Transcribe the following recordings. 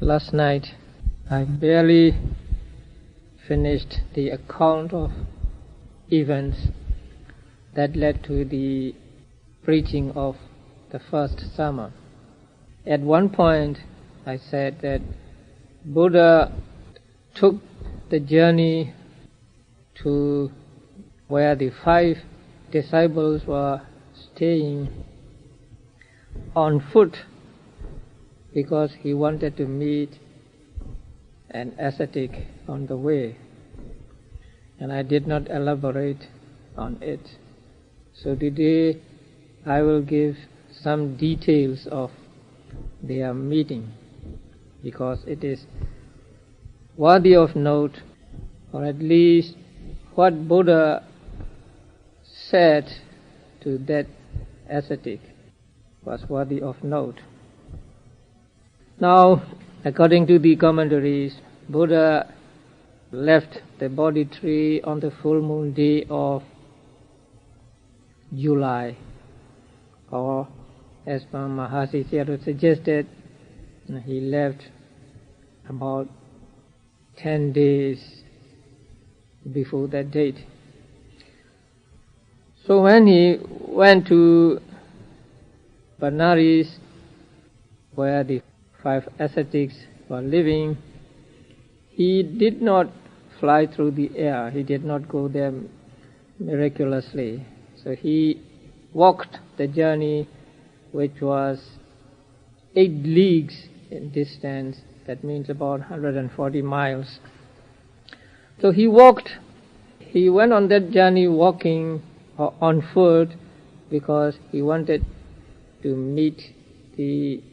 Last night I barely finished the account of events that led to the preaching of the first sermon. At one point I said that Buddha took the journey to where the 5 disciples were staying on foot because he wanted to meet an ascetic on the way, and I did not elaborate on it. So today I will give some details of their meeting, because it is worthy of note, or at least what Buddha said to that ascetic was worthy of note. Now, according to the commentaries, Buddha left the Bodhi tree on the full moon day of July, or as Mahasi Sayādaw suggested, he left about 10 days before that date. So when he went to Benares, where the 5 ascetics were living, he did not fly through the air. He did not go there miraculously. So he walked the journey, which was 8 leagues in distance. That means about 140 miles. So he went on that journey walking or on foot because he wanted to meet the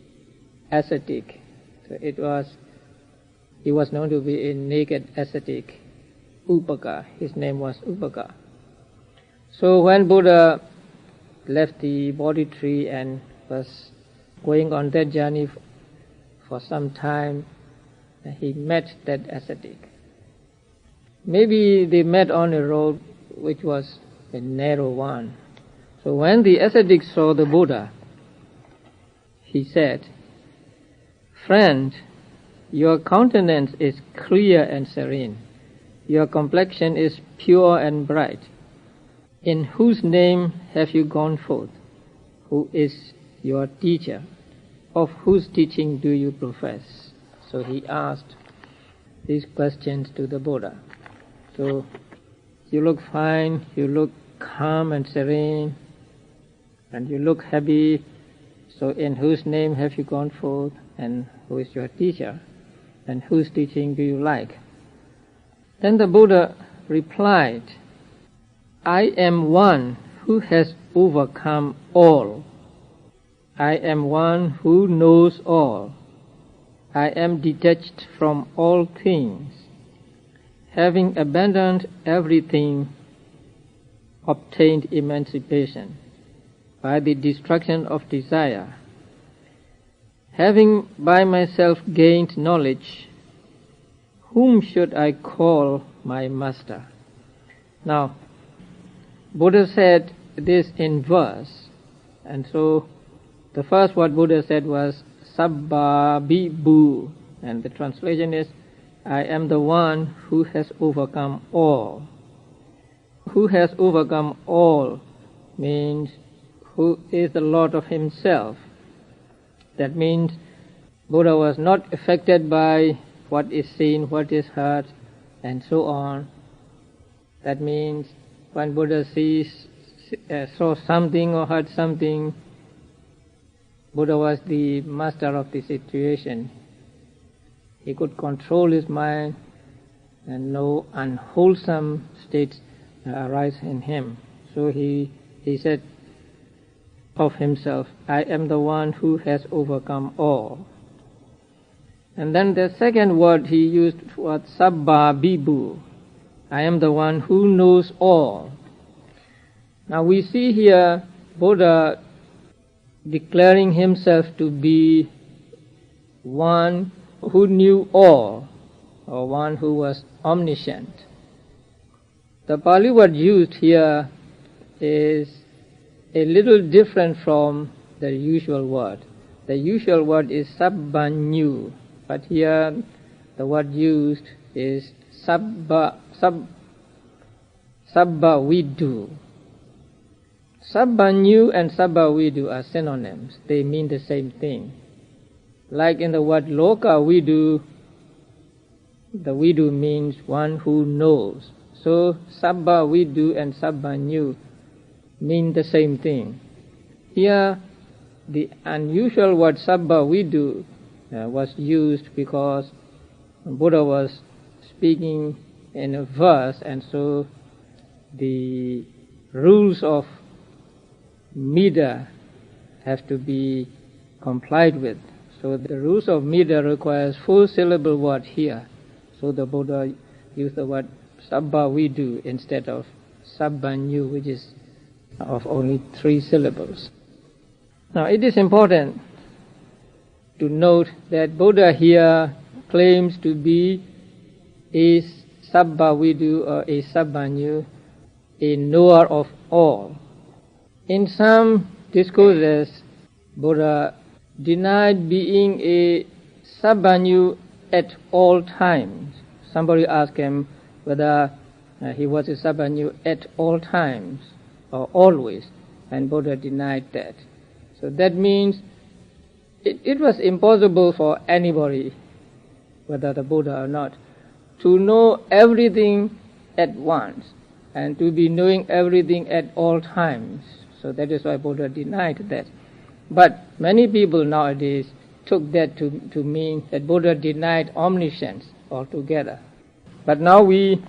ascetic. So he was known to be a naked ascetic, Upaka. His name was Upaka. So when Buddha left the Bodhi tree and was going on that journey for some time, he met that ascetic. Maybe they met on a road which was a narrow one. So when the ascetic saw the Buddha, he said, "Friend, your countenance is clear and serene. Your complexion is pure and bright. In whose name have you gone forth? Who is your teacher? Of whose teaching do you profess?" So he asked these questions to the Buddha. So, you look fine, you look calm and serene, and you look happy. So in whose name have you gone forth, and who is your teacher, and whose teaching do you like? Then the Buddha replied, "I am one who has overcome all. I am one who knows all. I am detached from all things. Having abandoned everything, obtained emancipation by the destruction of desire. Having by myself gained knowledge, whom should I call my master?" Now, Buddha said this in verse, and so the first what Buddha said was Sabba Bibhu, and the translation is, "I am the one who has overcome all." Who has overcome all means who is the Lord of himself. That means Buddha was not affected by what is seen, what is heard, and so on. That means when Buddha saw something or heard something, Buddha was the master of the situation. He could control his mind, and no unwholesome states arise in him. So he said of himself, "I am the one who has overcome all." And then the second word he used was Sabba Bibhu. "I am the one who knows all." Now we see here Buddha declaring himself to be one who knew all, or one who was omniscient. The Pali word used here is a little different from the usual word. The usual word is sabbanyu, But here the word used is Sabbhavidu. Sabbhanyu and Sabbhavidu are synonyms. They mean the same thing. Like in the word Loka Vidu, the Vidu means one who knows. So Sabbhavidu and Sabbhanyu mean the same thing. Here the unusual word Sabbhavidu was used because Buddha was speaking in a verse, and so the rules of meter have to be complied with. So the rules of meter requires 4-syllable word here. So the Buddha used the word Sabbhavidu instead of Sabbhanyu, which is of only 3 syllables. Now it is important to note that Buddha here claims to be a Sabbhavidu or a Sabbhanyu, a knower of all. In some discourses, Buddha denied being a Sabbhanyu at all times. Somebody asked him whether he was a Sabbhanyu at all times or always, and Buddha denied that. So that means it was impossible for anybody, whether the Buddha or not, to know everything at once and to be knowing everything at all times. So that is why Buddha denied that. But many people nowadays took that to mean that Buddha denied omniscience altogether. But now we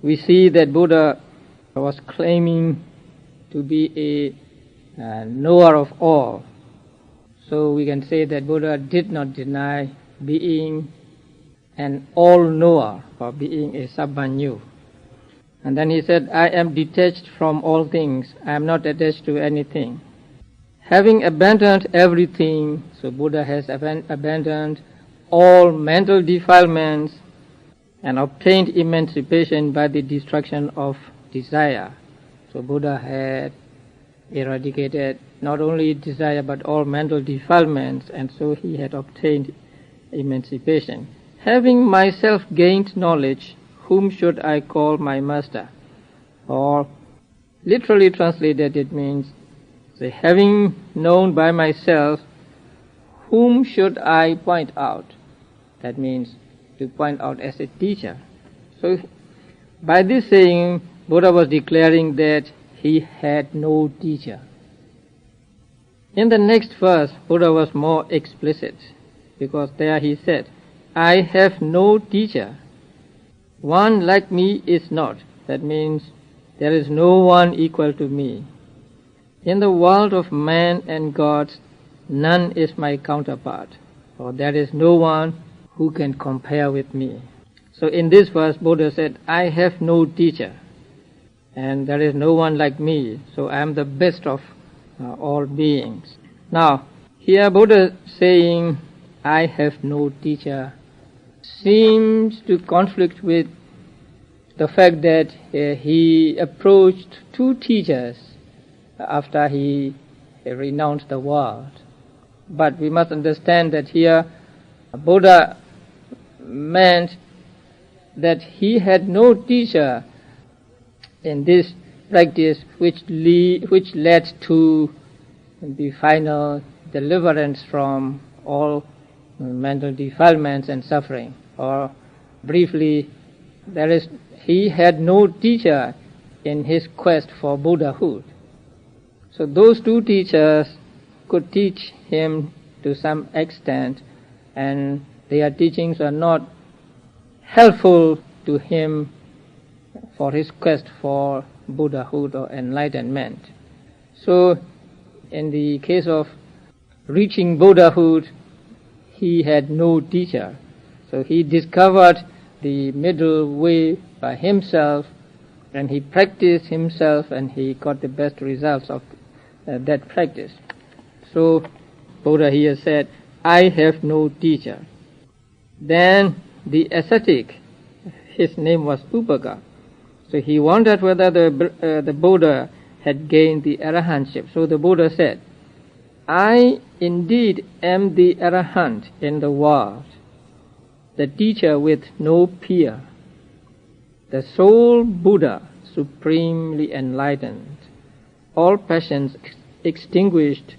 see that Buddha was claiming to be a knower of all. So we can say that Buddha did not deny being an all-knower or being a Sabbhanyu. And then he said, I am detached from all things. I am not attached to anything. Having abandoned everything, so Buddha has abandoned all mental defilements and obtained emancipation by the destruction of desire. So Buddha had eradicated not only desire but all mental defilements, and so he had obtained emancipation. Having myself gained knowledge, whom should I call my master? Or literally translated, it means, say, having known by myself, whom should I point out? That means to point out as a teacher. So by this saying, Buddha was declaring that he had no teacher. In the next verse, Buddha was more explicit, because there he said, I have no teacher. One like me is not. That means there is no one equal to me. In the world of man and gods, none is my counterpart, or there is no one who can compare with me. So in this verse, Buddha said, I have no teacher, and there is no one like me, so I am the best of all beings. Now, here Buddha saying, I have no teacher, seems to conflict with the fact that he approached 2 teachers after he renounced the world. But we must understand that here Buddha meant that he had no teacher in this practice which led to the final deliverance from all mental defilements and suffering. Or briefly, he had no teacher in his quest for Buddhahood. So those 2 teachers could teach him to some extent, and their teachings are not helpful to him for his quest for Buddhahood or enlightenment. So in the case of reaching Buddhahood, he had no teacher. So he discovered the middle way by himself, and he practiced himself, and he got the best results of that practice. So Buddha here said, I have no teacher. Then the ascetic, his name was Upaka. So he wondered whether the Buddha had gained the arahantship. So the Buddha said, I indeed am the arahant in the world, the teacher with no peer, the sole Buddha, supremely enlightened, all passions extinguished,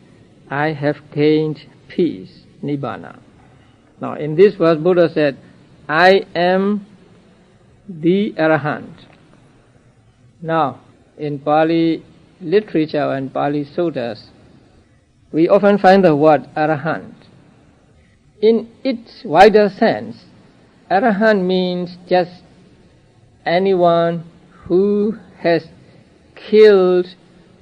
I have gained peace, Nibbana. Now in this verse Buddha said, I am the Arahant. Now in Pali literature and Pali sutras, we often find the word Arahant. In its wider sense, Arahant means just anyone who has killed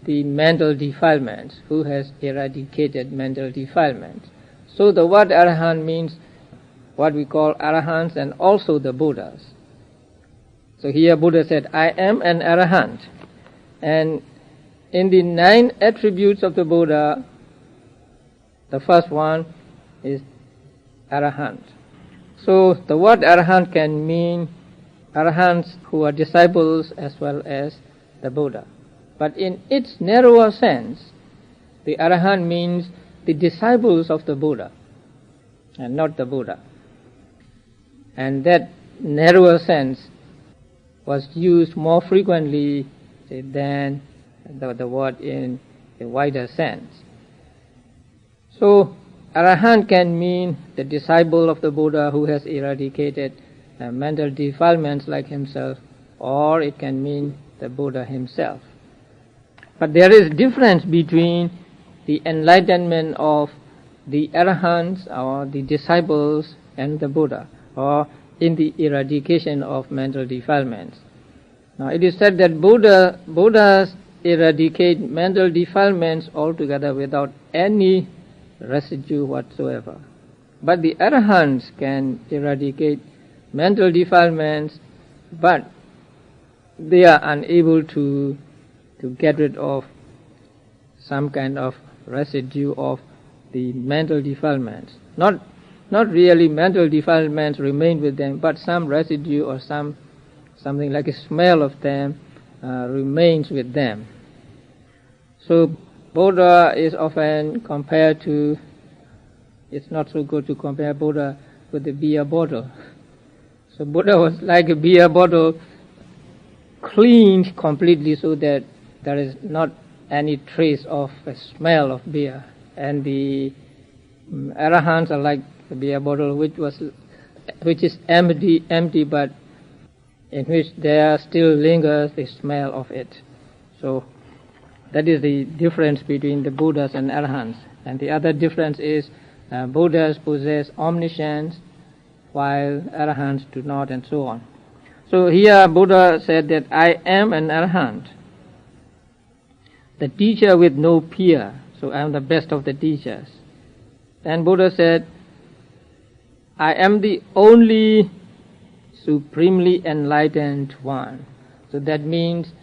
the mental defilements, who has eradicated mental defilements. So the word Arahant means what we call Arahants and also the Buddhas. So here Buddha said, I am an Arahant. And in the 9 attributes of the Buddha, the first one is Arahant. So the word Arahant can mean Arahants who are disciples as well as the Buddha. But in its narrower sense, the Arahant means the disciples of the Buddha and not the Buddha. And that narrower sense was used more frequently than the word in a wider sense. So Arahant can mean the disciple of the Buddha who has eradicated mental defilements like himself, or it can mean the Buddha himself. But there is difference between the enlightenment of the Arahants or the disciples and the Buddha, or in the eradication of mental defilements. Now it is said that Buddhas eradicate mental defilements altogether without any residue whatsoever. But the Arahants can eradicate mental defilements, but they are unable to get rid of some kind of residue of the mental defilements. Not really mental defilements remain with them, but some residue or something like a smell of them remains with them. So Buddha is often compared to, it's not so good to compare Buddha with a beer bottle. So Buddha was like a beer bottle, cleaned completely so that there is not any trace of a smell of beer. And the Arahants are like the beer bottle which is empty, but in which there still lingers the smell of it. So that is the difference between the Buddhas and Arahants. And the other difference is Buddhas possess omniscience, while Arahants do not, and so on. So here Buddha said that I am an Arahant, the teacher with no peer, so I am the best of the teachers. And Buddha said, I am the only supremely enlightened one. So that means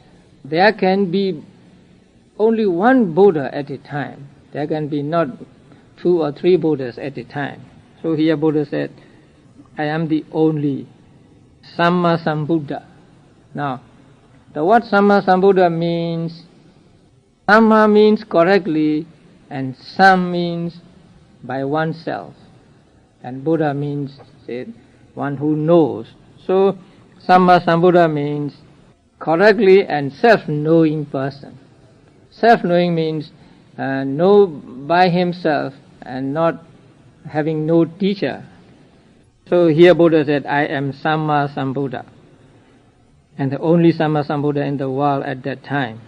there can be only one Buddha at a time. There can be not 2 or 3 Buddhas at a time. So here Buddha said, I am the only Samma Sambuddha. Now, the word Samma Sambuddha means, Samma means correctly, and Sam means by oneself, and Buddha means, say, one who knows. So Samma Sambuddha means correctly and self-knowing person. Self-knowing means know by himself and not having no teacher. So here Buddha said, I am Samma Sambuddha, and the only Samma Sambuddha in the world at that time.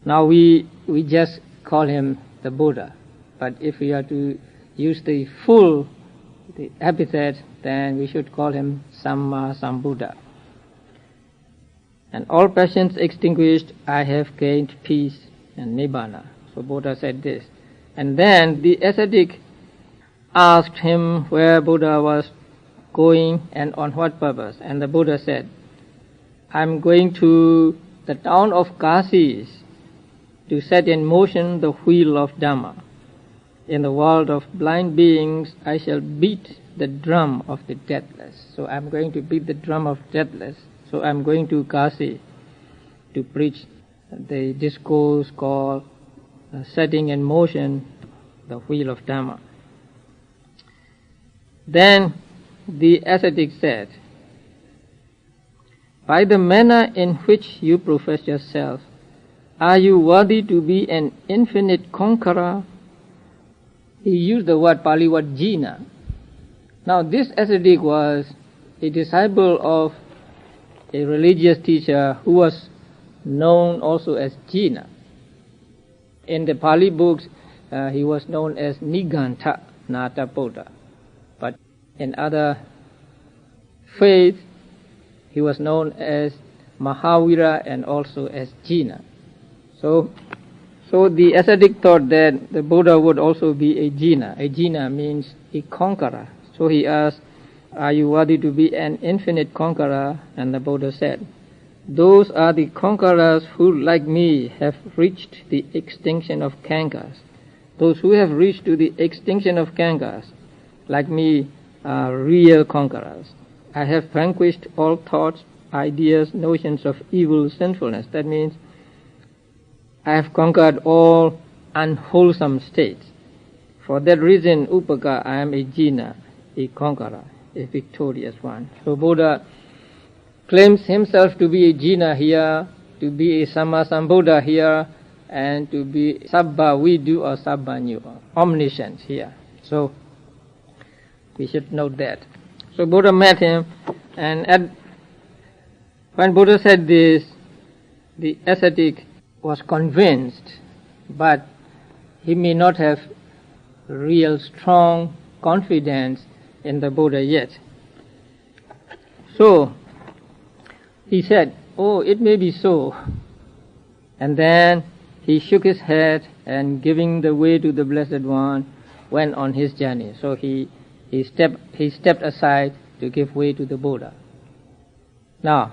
Now we just call him the Buddha, but if we are to use the epithet, then we should call him Samma Sambuddha. And all passions extinguished, I have gained peace and Nibbana. So Buddha said this. And then the ascetic asked him where Buddha was going and on what purpose. And the Buddha said, I am going to the town of Kasi to set in motion the wheel of Dhamma. In the world of blind beings, I shall beat the drum of the deathless. So I am going to beat the drum of deathless. So I am going to Kasi to preach the discourse called setting in motion the wheel of Dhamma. Then the ascetic said, "By the manner in which you profess yourself, are you worthy to be an infinite conqueror?" He used the word Pali word jina. Now this ascetic was a disciple of a religious teacher who was known also as Jina. In the Pali books, he was known as Nigantha Nata Buddha. But in other faiths, he was known as Mahavira and also as Jina. So the ascetic thought that the Buddha would also be a Jina. A Jina means a conqueror. So he asked, "Are you worthy to be an infinite conqueror?" And the Buddha said, "Those are the conquerors who, like me, have reached the extinction of cankars. Those who have reached to the extinction of cankars, like me, are real conquerors. I have vanquished all thoughts, ideas, notions of evil, sinfulness." That means I have conquered all unwholesome states. For that reason, Upaka, I am a Jina, a conqueror, a victorious one. So Buddha claims himself to be a Jina here, to be a Sammasambuddha here, and to be Sabba Vidu or Sabba Nyu, omniscient here. So we should note that. So Buddha met him, and when Buddha said this, the ascetic was convinced, but he may not have real strong confidence in the Buddha yet. So he said, "Oh, it may be so." And then he shook his head and, giving the way to the Blessed One, went on his journey. So he stepped aside to give way to the Buddha. Now,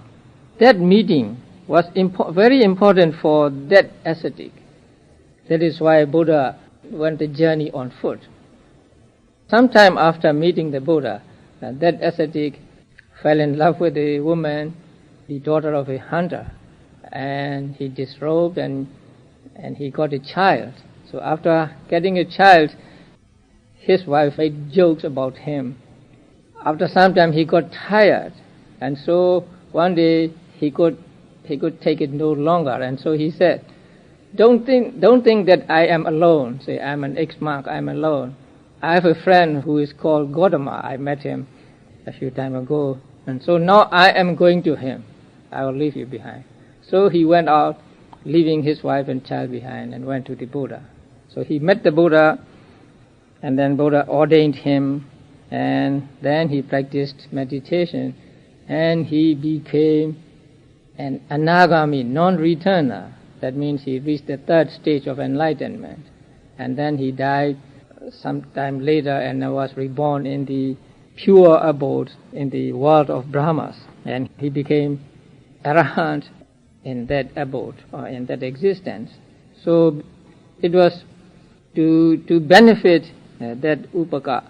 that meeting was very important for that ascetic. That is why Buddha went the journey on foot. Sometime after meeting the Buddha, that ascetic fell in love with a woman, the daughter of a hunter, and he disrobed and he got a child. So after getting a child, his wife made jokes about him. After some time he got tired, and so one day he could take it no longer, and so he said, don't think that I am alone. Say, I'm an ex-monk, I'm alone. I have a friend who is called Gautama. I met him a few time ago, and so now I am going to him. I will leave you behind. So he went out, leaving his wife and child behind, and went to the Buddha. So he met the Buddha, and then Buddha ordained him, and then he practiced meditation, and he became an anagami, non-returner. That means he reached the third stage of enlightenment. And then he died some time later and was reborn in the pure abode in the world of Brahmas. And he became arahant in that abode or in that existence. So it was to benefit that upaka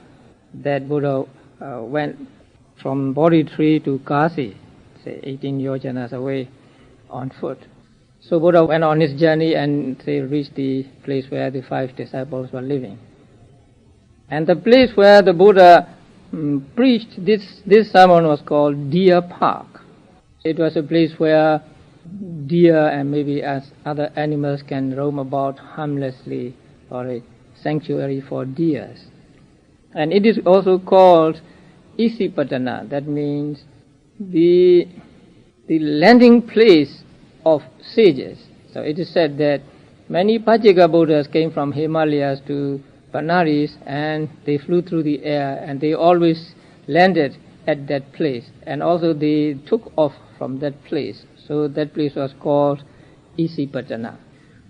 that Buddha went from Bodhi tree to Kasi, say 18 yojanas away on foot. So Buddha went on his journey and reached the place where the 5 disciples were living. And the place where the Buddha preached this sermon was called Deer Park. It was a place where deer and maybe as other animals can roam about harmlessly, or a sanctuary for deers. And it is also called Isipatana. That means the landing place of sages. So it is said that many Pajjika Buddhas came from Himalayas to Benares, and they flew through the air, and they always landed at that place, and also they took off from that place. So that place was called Isipatana.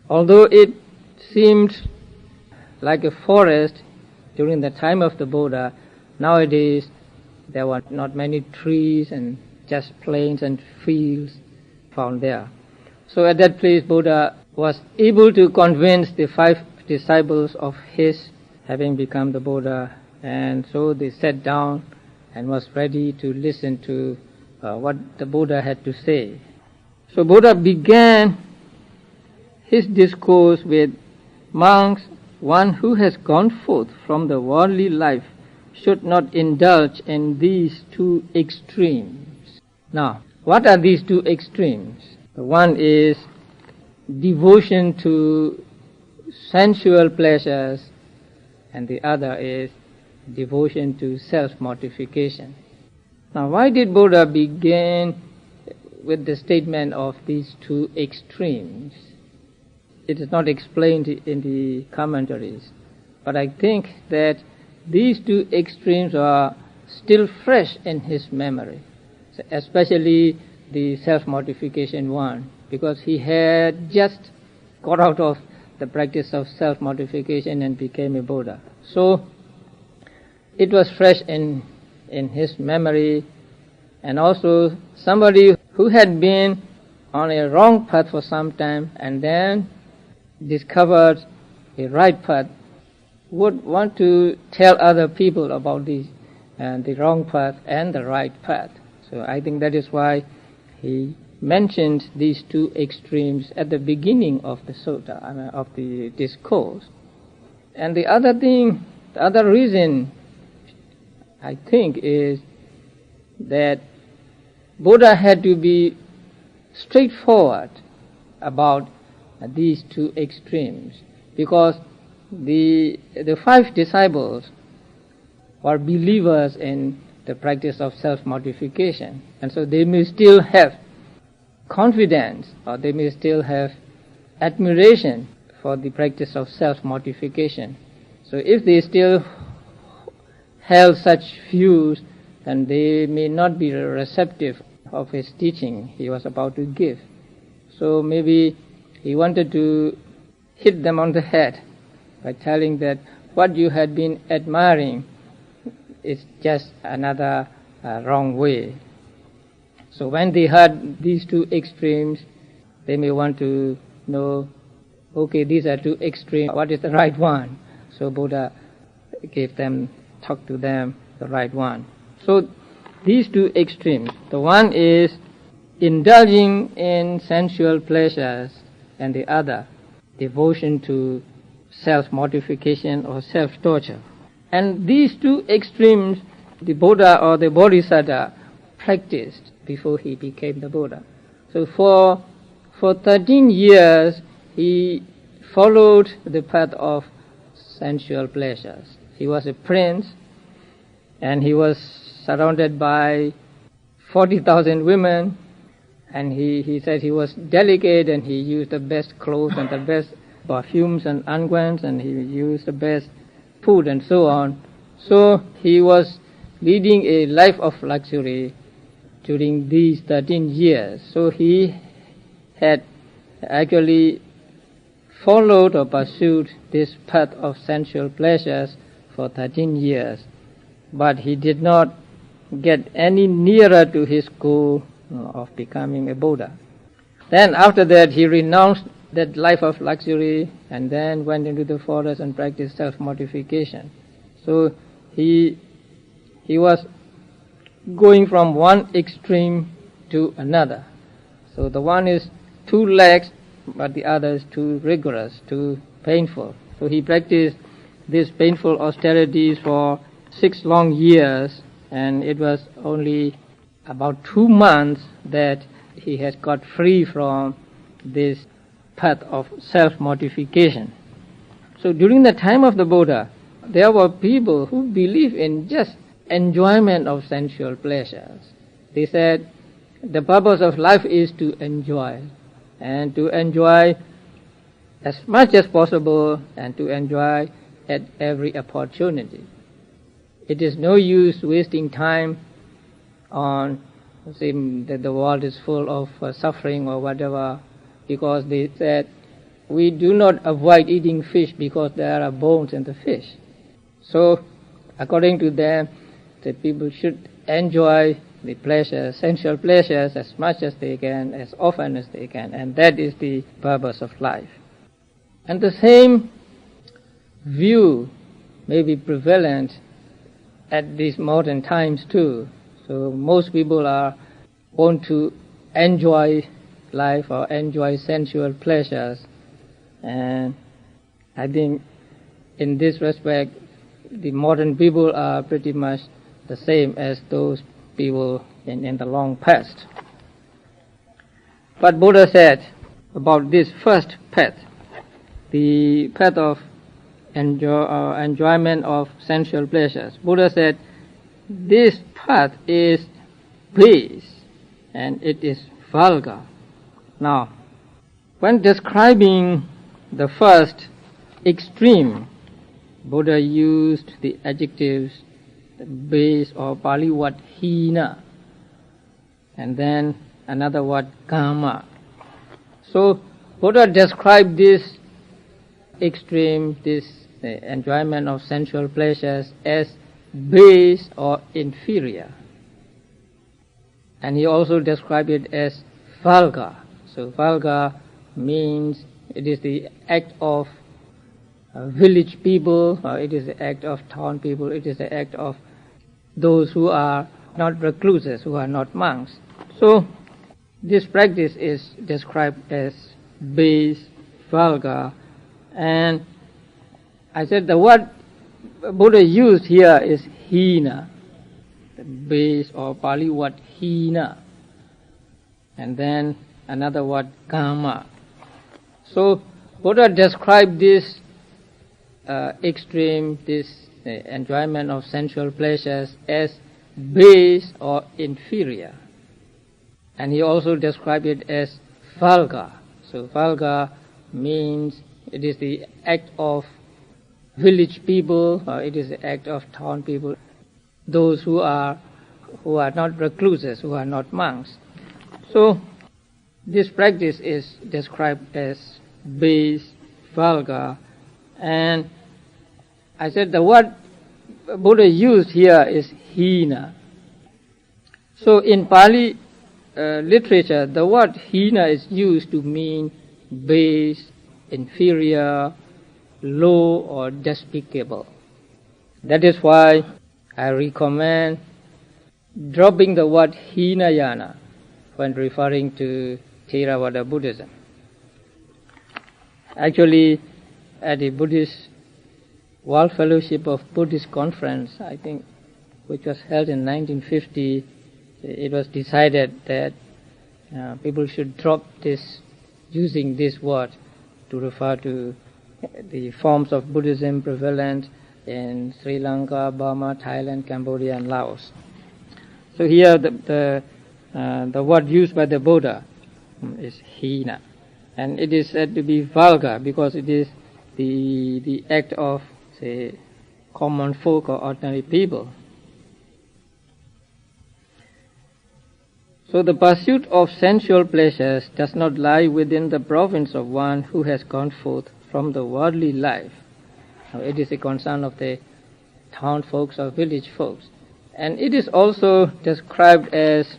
Although it seemed like a forest during the time of the Buddha, nowadays there were not many trees and just plains and fields found there. So at that place Buddha was able to convince the 5 disciples of his having become the Buddha, and so they sat down and was ready to listen to what the Buddha had to say. So Buddha began his discourse with, "Monks, one who has gone forth from the worldly life should not indulge in these two extremes. Now, what are these two extremes? One is devotion to sensual pleasures, and the other is devotion to self-mortification. Now, why did Buddha begin with the statement of these two extremes? It is not explained in the commentaries, but I think that these two extremes are still fresh in his memory, especially the self-mortification one, because he had just got out of the practice of self-mortification and became a Buddha. So it was fresh in his memory, and also somebody who had been on a wrong path for some time and then discovered a right path would want to tell other people about the wrong path and the right path. So I think that is why he mentioned these two extremes at the beginning of the sutta, of the discourse. And the other reason, I think, is that Buddha had to be straightforward about these two extremes, because the 5 disciples were believers in the practice of self-mortification, and so they may still have confidence, or they may still have admiration for the practice of self-mortification. So if they still held such views, then they may not be receptive of his teaching he was about to give. So maybe he wanted to hit them on the head by telling that what you had been admiring is just another wrong way. So when they heard these two extremes, they may want to know, okay, these are two extremes, what is the right one? So Buddha talked to them the right one. So these two extremes, the one is indulging in sensual pleasures, and the other, devotion to self-mortification or self-torture. And these two extremes, the Buddha or the Bodhisattva practiced before he became the Buddha. So for 13 years, he followed the path of sensual pleasures. He was a prince, and he was surrounded by 40,000 women, and he said he was delicate, and he used the best clothes and the best perfumes and unguents, and he used the best food and so on. So he was leading a life of luxury during these 13 years. So he had actually followed or pursued this path of sensual pleasures for 13 years, but he did not get any nearer to his goal of becoming a Buddha. Then after that, he renounced that life of luxury and then went into the forest and practiced self-mortification. So he was going from one extreme to another. So the one is too lax, but the other is too rigorous, too painful. So he practiced these painful austerities for 6 long years, and it was only about 2 months that he had got free from this path of self-mortification. So during the time of the Buddha, there were people who believed in just enjoyment of sensual pleasures. They said the purpose of life is to enjoy, and to enjoy as much as possible, and to enjoy at every opportunity. It is no use wasting time on saying that the world is full of suffering or whatever, because they said we do not avoid eating fish because there are bones in the fish. So according to them, the people should enjoy the pleasures, sensual pleasures, as much as they can, as often as they can, and that is the purpose of life. And the same view may be prevalent at these modern times too. So most people want to enjoy life or enjoy sensual pleasures, and I think in this respect the modern people are pretty much the same as those people in the long past. But Buddha said about this first path, the path of enjoyment of sensual pleasures. Buddha said this path is base and it is vulgar. Now, when describing the first extreme, Buddha used the adjectives base or Pali word hina, and then another word kama. So Buddha described this extreme, this enjoyment of sensual pleasures as base or inferior. And he also described it as vulgar. So vulgar means it is the act of village people, or it is the act of town people, it is the act of those who are not recluses, who are not monks. So this practice is described as base, vulgar, and I said the word Buddha used here is hina, the base or Pali word hina, and then another word kama. So Buddha described this extreme, this enjoyment of sensual pleasures as base or inferior. And he also described it as vulgar. So vulgar means it is the act of village people, or it is the act of town people, those who are not recluses, who are not monks. So this practice is described as base, vulgar, and I said the word Buddha used here is hina. So in Pali literature, the word hina is used to mean base, inferior, low, or despicable. That is why I recommend dropping the word hinayana when referring to Theravada Buddhism. Actually, at the Buddhist World Fellowship of Buddhist Conference, I think, which was held in 1950, it was decided that people should drop this, using this word to refer to the forms of Buddhism prevalent in Sri Lanka, Burma, Thailand, Cambodia, and Laos. So here the word used by the Buddha is hina, and it is said to be vulgar because it is the act of, say, common folk or ordinary people. So the pursuit of sensual pleasures does not lie within the province of one who has gone forth from the worldly life. Now, it is a concern of the town folks or village folks. And it is also described as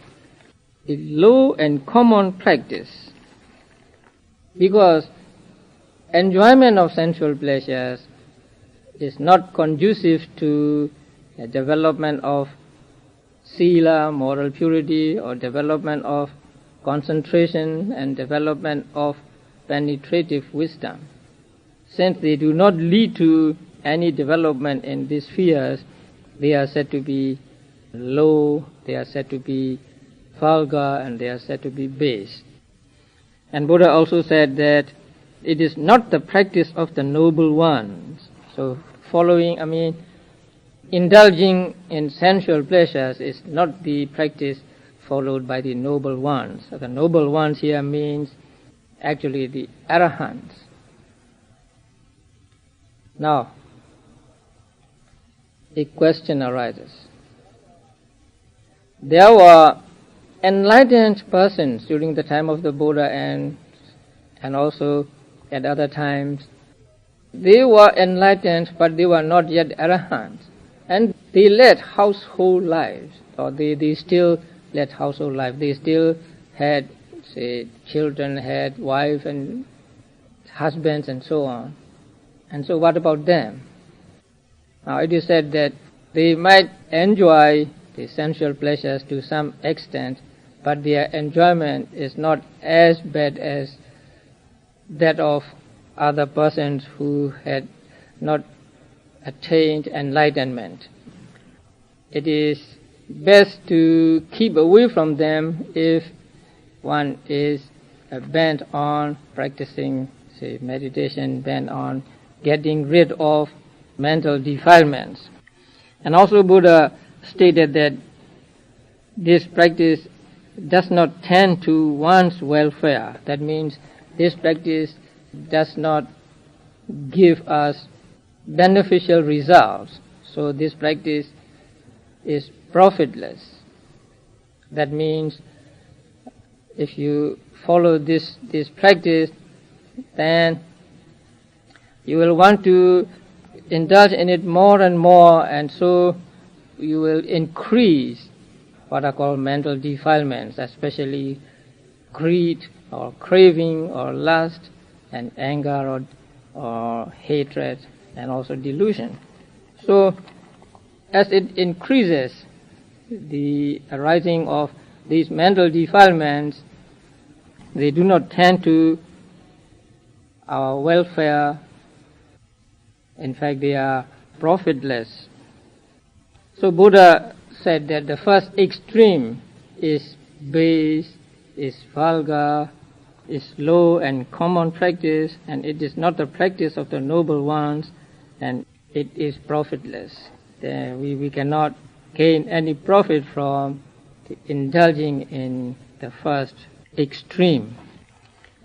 a low and common practice, because enjoyment of sensual pleasures is not conducive to the development of sila, moral purity, or development of concentration and development of penetrative wisdom. Since they do not lead to any development in these spheres, they are said to be low, they are said to be vulgar, and they are said to be base. And Buddha also said that it is not the practice of the noble ones. So indulging in sensual pleasures is not the practice followed by the noble ones. So the noble ones here means actually the arahants. Now, a question arises. There were enlightened persons during the time of the Buddha and also at other times. They were enlightened, but they were not yet arahants. And they led household lives, or they still led household life. They still had, say, children, had wives and husbands and so on. And so what about them? Now it is said that they might enjoy the sensual pleasures to some extent, but their enjoyment is not as bad as that of other persons who had not attained enlightenment. It is best to keep away from them if one is bent on practicing, say, meditation, bent on getting rid of mental defilements. And also Buddha stated that this practice does not tend to one's welfare. That means this practice does not give us beneficial results. So this practice is profitless. That means if you follow this practice, then you will want to indulge in it more and more, and so you will increase what are called mental defilements, especially greed or craving or lust and anger or hatred and also delusion. So as it increases the arising of these mental defilements, they do not tend to our welfare. In fact, they are profitless. So Buddha said that the first extreme is base, is vulgar, is low and common practice, and it is not the practice of the noble ones, and it is profitless. We cannot gain any profit from indulging in the first extreme.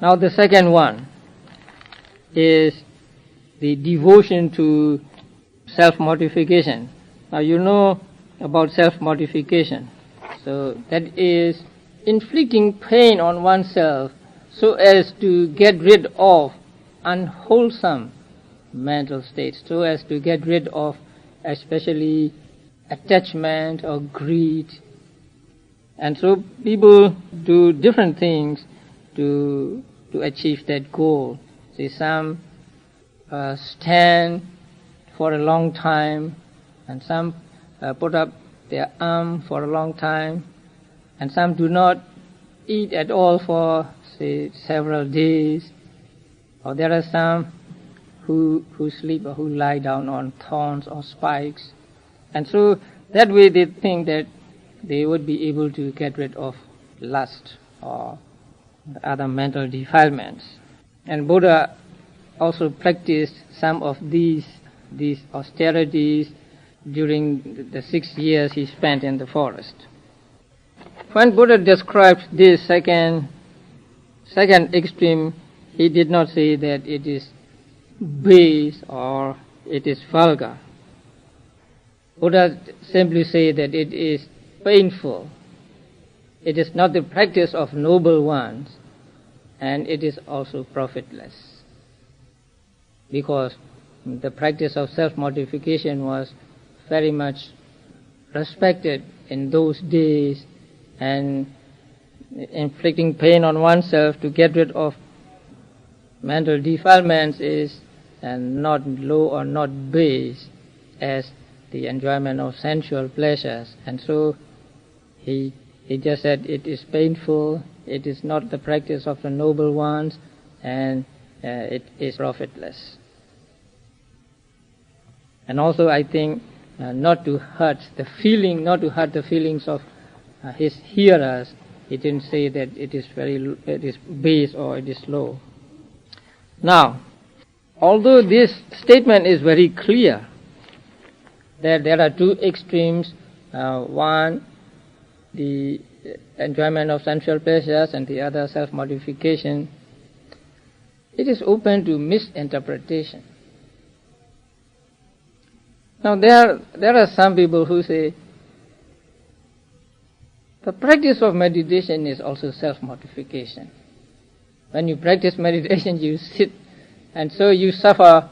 Now the second one is the devotion to self-mortification. Now you know about self-mortification. So that is inflicting pain on oneself so as to get rid of unwholesome mental states, so as to get rid of especially attachment or greed. And so people do different things to achieve that goal. See, some stand for a long time, and some put up their arm for a long time, and some do not eat at all for, say, several days. Or there are some who sleep or who lie down on thorns or spikes. And so that way they think that they would be able to get rid of lust or other mental defilements. And Buddha also practiced some of these austerities during the 6 years he spent in the forest. When Buddha described this second extreme, he did not say that it is base or it is vulgar. Buddha simply said that it is painful. It is not the practice of noble ones, and it is also profitless. Because the practice of self-mortification was very much respected in those days, and inflicting pain on oneself to get rid of mental defilements is not low or not base as the enjoyment of sensual pleasures. And so he just said it is painful, it is not the practice of the noble ones, and it is profitless. And also I think not to hurt the feelings of his hearers. He didn't say that it is base or it is low. Now, although this statement is very clear that there are two extremes, one the enjoyment of sensual pleasures and the other self-mortification, it is open to misinterpretation. Now there are some people who say the practice of meditation is also self-mortification. When you practice meditation, you sit, and so you suffer,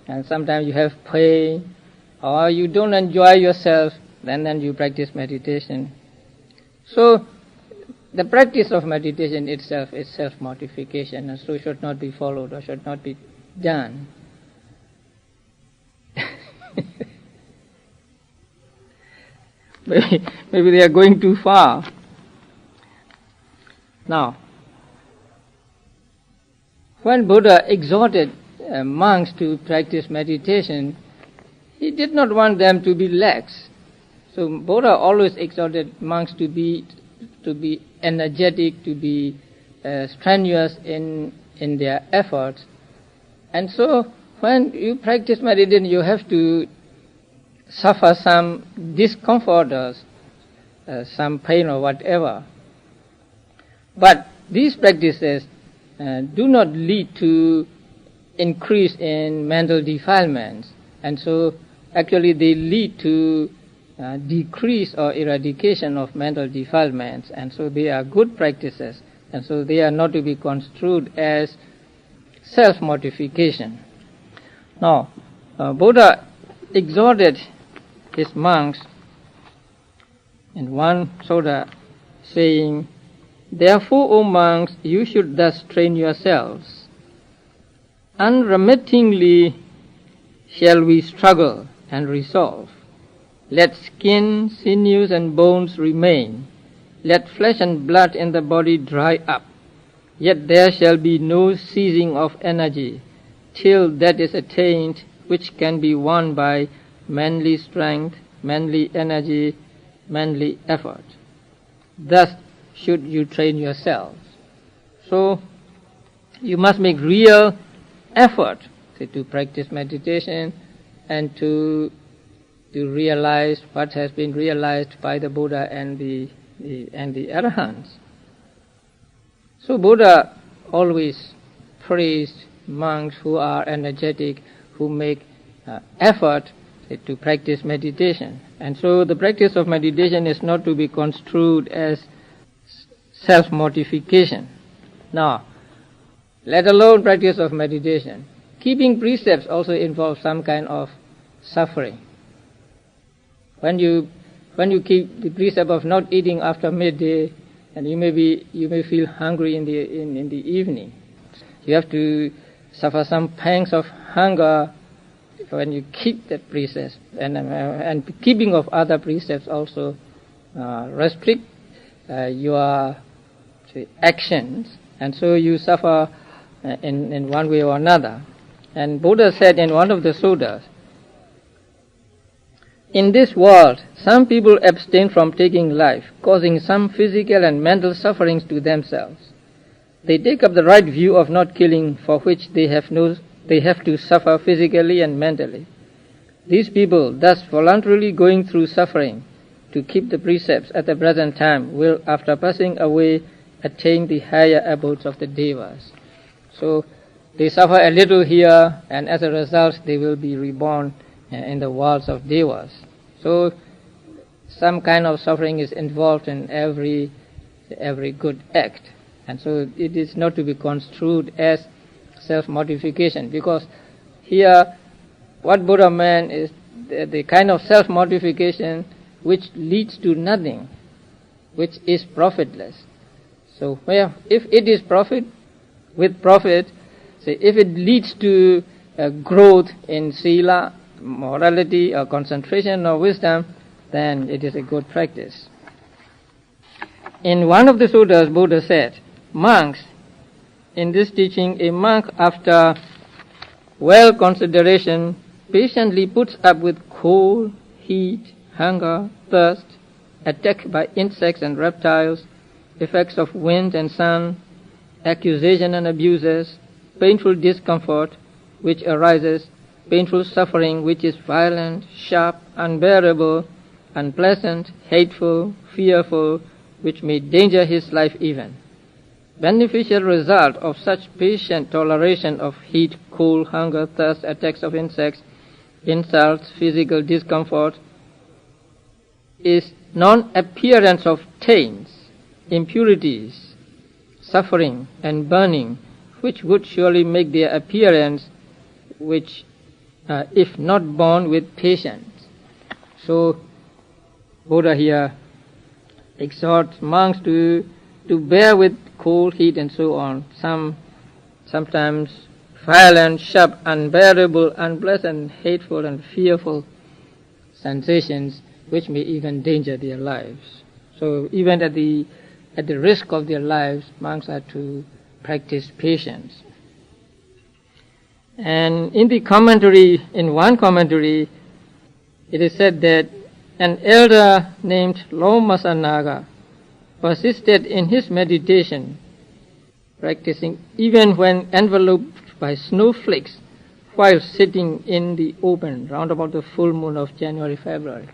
and sometimes you have pain, or you don't enjoy yourself, then you practice meditation. So the practice of meditation itself is self-mortification, and so should not be followed or should not be done. Maybe they are going too far. Now, when Buddha exhorted monks to practice meditation, he did not want them to be lax. So Buddha always exhorted monks to be energetic, to be strenuous in their efforts. And so when you practice meditation, you have to suffer some discomfort or some pain or whatever. But these practices do not lead to increase in mental defilements, and so actually they lead to decrease or eradication of mental defilements, and so they are good practices, and so they are not to be construed as self-mortification. Now, Buddha exhorted his monks in one sutta saying, "Therefore, O monks, you should thus train yourselves. Unremittingly shall we struggle and resolve. Let skin, sinews and bones remain. Let flesh and blood in the body dry up. Yet there shall be no ceasing of energy till that is attained which can be won by manly strength, manly energy, manly effort. Thus should you train yourselves." So you must make real effort to practice meditation and to realize what has been realized by the Buddha and the Arahants. So Buddha always praised monks who are energetic, who make effort to practice meditation. And so the practice of meditation is not to be construed as self-mortification. Now, let alone practice of meditation. Keeping precepts also involves some kind of suffering. When you keep the precept of not eating after midday, and you may feel hungry in the evening, you have to suffer some pangs of hunger when you keep that precept, and keeping of other precepts also restrict your actions, and so you suffer in one way or another. And Buddha said in one of the suttas, "In this world, some people abstain from taking life, causing some physical and mental sufferings to themselves. They take up the right view of not killing, for which they have to suffer physically and mentally. These people, thus voluntarily going through suffering to keep the precepts at the present time, will, after passing away, attain the higher abodes of the devas." So they suffer a little here, and as a result they will be reborn in the worlds of devas. So some kind of suffering is involved in every good act, and so it is not to be construed as self-mortification, because here what Buddha meant is the kind of self-mortification which leads to nothing, which is profitless. So if it is profit, say if it leads to growth in sila, morality, or concentration or wisdom, then it is a good practice. In one of the suttas, Buddha said, "Monks, in this teaching, a monk after well consideration patiently puts up with cold, heat, hunger, thirst, attack by insects and reptiles, effects of wind and sun, accusation and abuses, painful discomfort which arises, painful suffering which is violent, sharp, unbearable, unpleasant, hateful, fearful, which may danger his life even. Beneficial result of such patient toleration of heat, cold, hunger, thirst, attacks of insects, insults, physical discomfort is non-appearance of taints, impurities, suffering and burning, which would surely make their appearance, which if not borne with patience." So Buddha here exhorts monks to bear with cold, heat and so on, sometimes violent, sharp, unbearable, unpleasant, hateful and fearful sensations which may even danger their lives. So even at the risk of their lives, monks are to practice patience. And in one commentary, it is said that an elder named Lomasanaga persisted in his meditation, practicing even when enveloped by snowflakes, while sitting in the open, round about the full moon of January, February.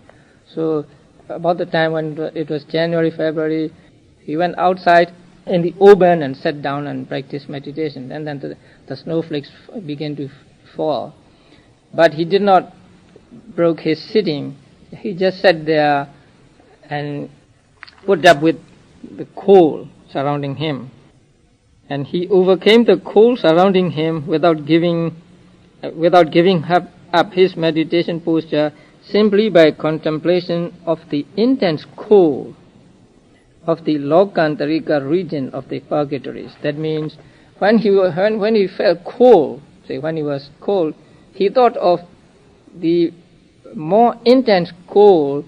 So about the time when it was January, February, he went outside in the open and sat down and practiced meditation. And then the snowflakes began to fall. But he did not broke his sitting. He just sat there and put up with the cold surrounding him. And he overcame the cold surrounding him without giving up his meditation posture, simply by contemplation of the intense cold of the Lokantarika region of the purgatories. That means when he felt cold, say when he was cold, he thought of the more intense cold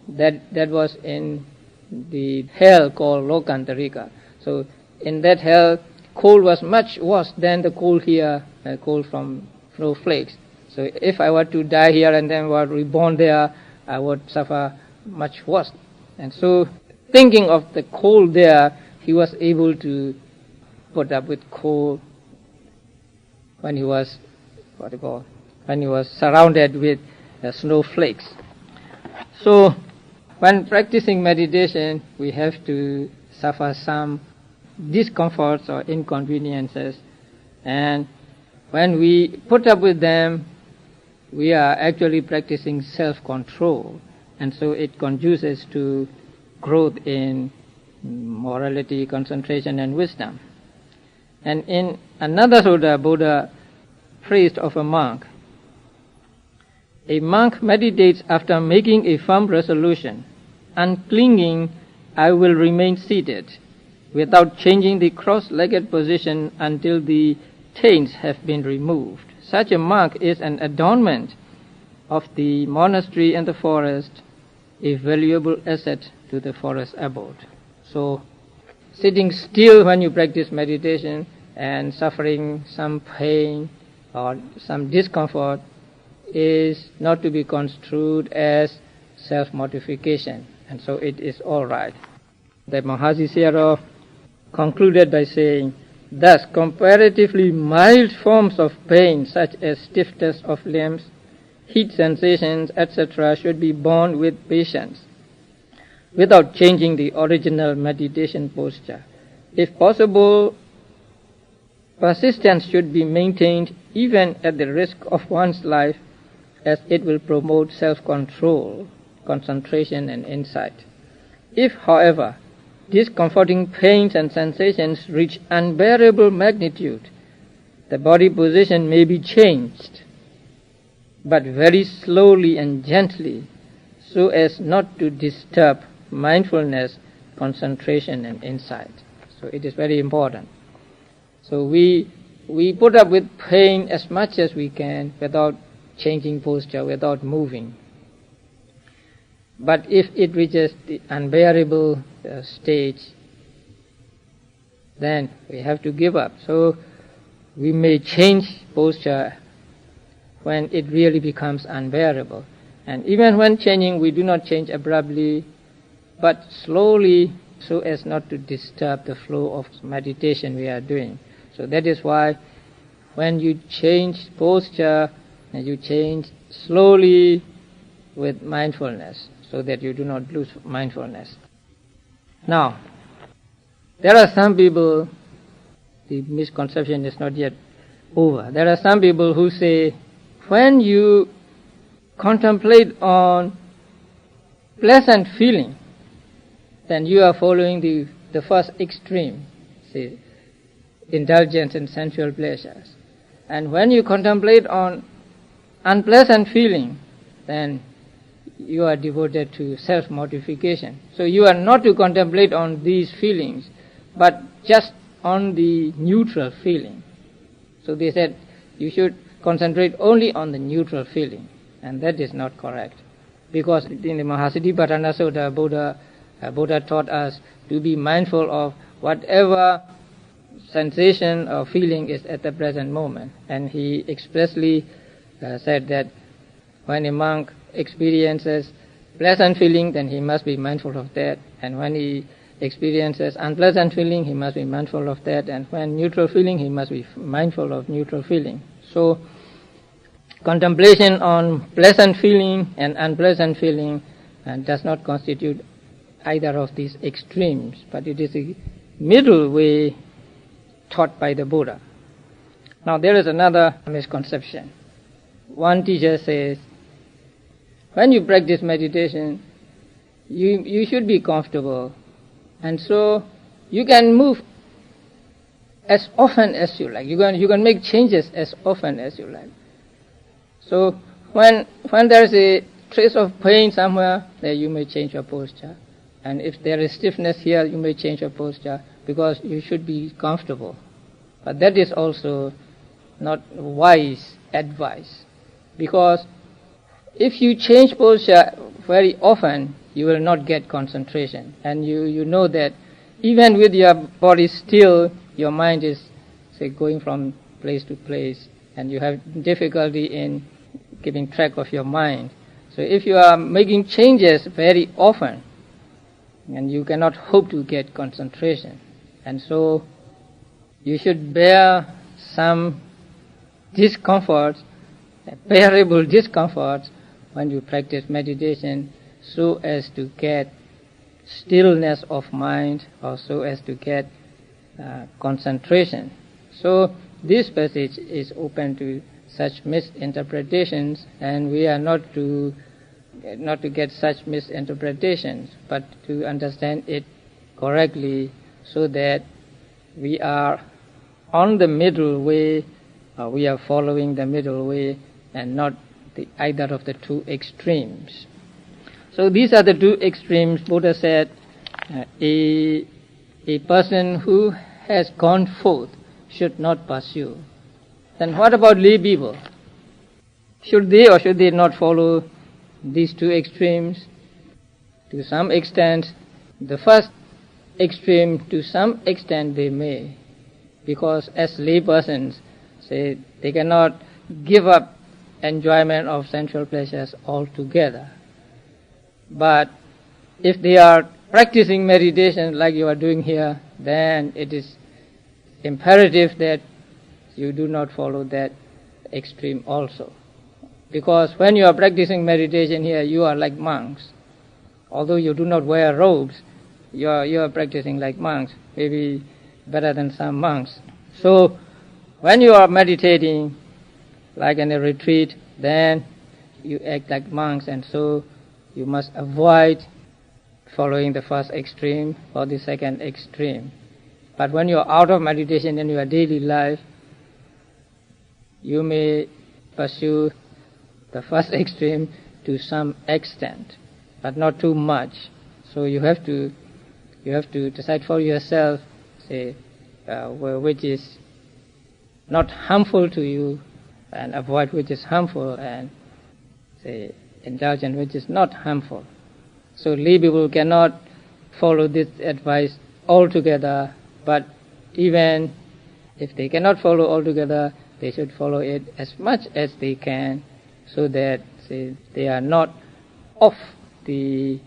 that was in the hell called Lokantarika. So in that hell, cold was much worse than the cold here, cold from snowflakes. So if I were to die here and then were reborn there, I would suffer much worse. And so, thinking of the cold there, he was able to put up with cold when he was surrounded with snowflakes. So, when practicing meditation, we have to suffer some discomforts or inconveniences, and when we put up with them, we are actually practicing self-control, and so it conduces to growth in morality, concentration, and wisdom. And in another sutta, Buddha praised of a monk. A monk meditates after making a firm resolution, unclinging, I will remain seated, without changing the cross-legged position until the taints have been removed. Such a monk is an adornment of the monastery and the forest, a valuable asset to the forest abode. So, sitting still when you practice meditation and suffering some pain or some discomfort is not to be construed as self-mortification, and so it is all right. The Mahasi Sayādaw concluded by saying, thus, comparatively mild forms of pain, such as stiffness of limbs, heat sensations, etc., should be borne with patience, without changing the original meditation posture. If possible, persistence should be maintained even at the risk of one's life, as it will promote self-control, concentration, and insight. If, however, discomforting pains and sensations reach unbearable magnitude, the body position may be changed, but very slowly and gently, so as not to disturb mindfulness, concentration, and insight. So it is very important. So we put up with pain as much as we can without changing posture, without moving. But if it reaches the unbearable stage, then we have to give up. So we may change posture when it really becomes unbearable. And even when changing, we do not change abruptly, but slowly, so as not to disturb the flow of meditation we are doing. So that is why when you change posture, you change slowly with mindfulness, so that you do not lose mindfulness. Now, there are some people, the misconception is not yet over. There are some people who say, when you contemplate on pleasant feeling, then you are following the first extreme, say, indulgence in sensual pleasures. And when you contemplate on unpleasant feeling, then you are devoted to self-mortification. So you are not to contemplate on these feelings, but just on the neutral feeling. So they said you should concentrate only on the neutral feeling, and that is not correct. Because in the Mahasatipatthana Sutta, Buddha taught us to be mindful of whatever sensation or feeling is at the present moment. And he expressly said that when a monk experiences pleasant feeling, then he must be mindful of that. And when he experiences unpleasant feeling, he must be mindful of that. And when neutral feeling, he must be mindful of neutral feeling. So contemplation on pleasant feeling and unpleasant feeling does not constitute either of these extremes, but it is a middle way taught by the Buddha. Now there is another misconception. One teacher says, when you practice meditation, you should be comfortable, and so you can move as often as you like. You can make changes as often as you like. So when there is a trace of pain somewhere, then you may change your posture. And if there is stiffness here, you may change your posture, because you should be comfortable. But that is also not wise advice, because if you change posture very often, you will not get concentration. And you know that even with your body still, your mind is, say, going from place to place, and you have difficulty in keeping track of your mind. So if you are making changes very often, and you cannot hope to get concentration. And so you should bear some discomfort, bearable discomfort, when you practice meditation, so as to get stillness of mind, or so as to get concentration. So this passage is open to such misinterpretations, and we are not to get such misinterpretations, but to understand it correctly, so that we are on the middle way, we are following the middle way, and not either of the two extremes. So these are the two extremes. Buddha said, a person who has gone forth should not pursue. Then what about lay people? Should they or should they not follow these two extremes? To some extent, the first extreme, to some extent they may, because as lay persons, say, they cannot give up enjoyment of sensual pleasures altogether. But if they are practicing meditation like you are doing here, then it is imperative that you do not follow that extreme also. Because when you are practicing meditation here, you are like monks. Although you do not wear robes, you are practicing like monks, maybe better than some monks. So when you are meditating like in a retreat, then you act like monks, and so you must avoid following the first extreme or the second extreme. But when you are out of meditation in your daily life, you may pursue the first extreme to some extent, but not too much. So you have to decide for yourself, say, which is not harmful to you, and avoid which is harmful, and say, indulge in which is not harmful. So lay people cannot follow this advice altogether, but even if they cannot follow altogether, they should follow it as much as they can, so that, say, they are not off the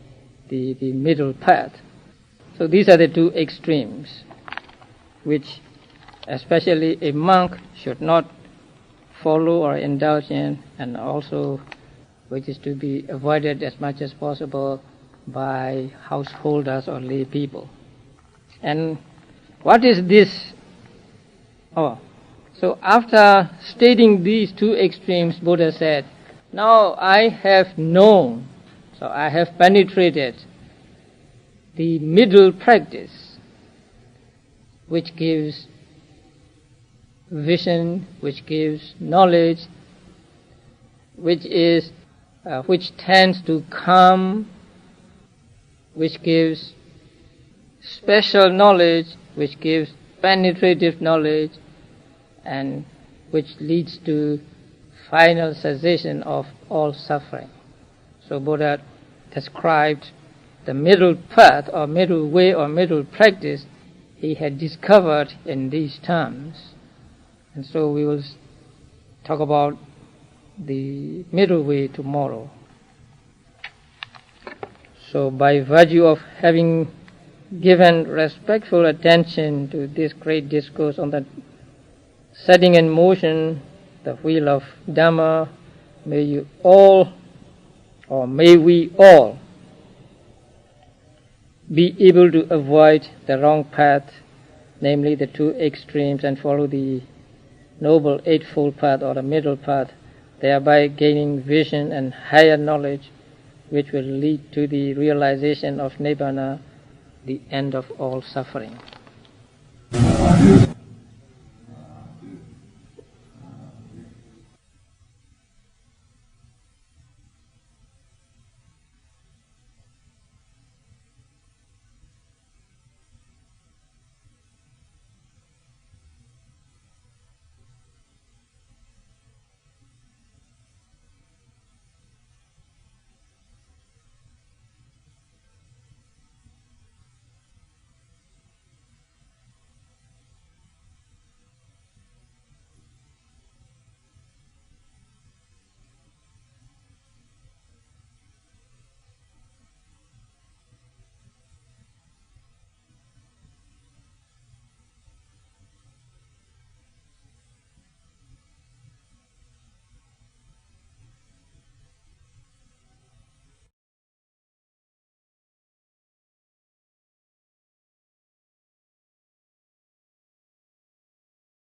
middle path. So these are the two extremes, which especially a monk should not follow or indulge in, and also which is to be avoided as much as possible by householders or lay people. And what is this? So after stating these two extremes, Buddha said, now I have known, so I have penetrated the middle practice, which gives vision, which gives knowledge, which tends to calm, which gives special knowledge, which gives penetrative knowledge, and which leads to final cessation of all suffering. So Buddha described the middle path or middle way or middle practice he had discovered in these terms. And so we will talk about the middle way tomorrow. So by virtue of having given respectful attention to this great discourse on the setting in motion the wheel of Dhamma, may you all, or may we all, be able to avoid the wrong path, namely the two extremes, and follow the Noble Eightfold Path or the middle path, thereby gaining vision and higher knowledge, which will lead to the realization of Nibbana, the end of all suffering.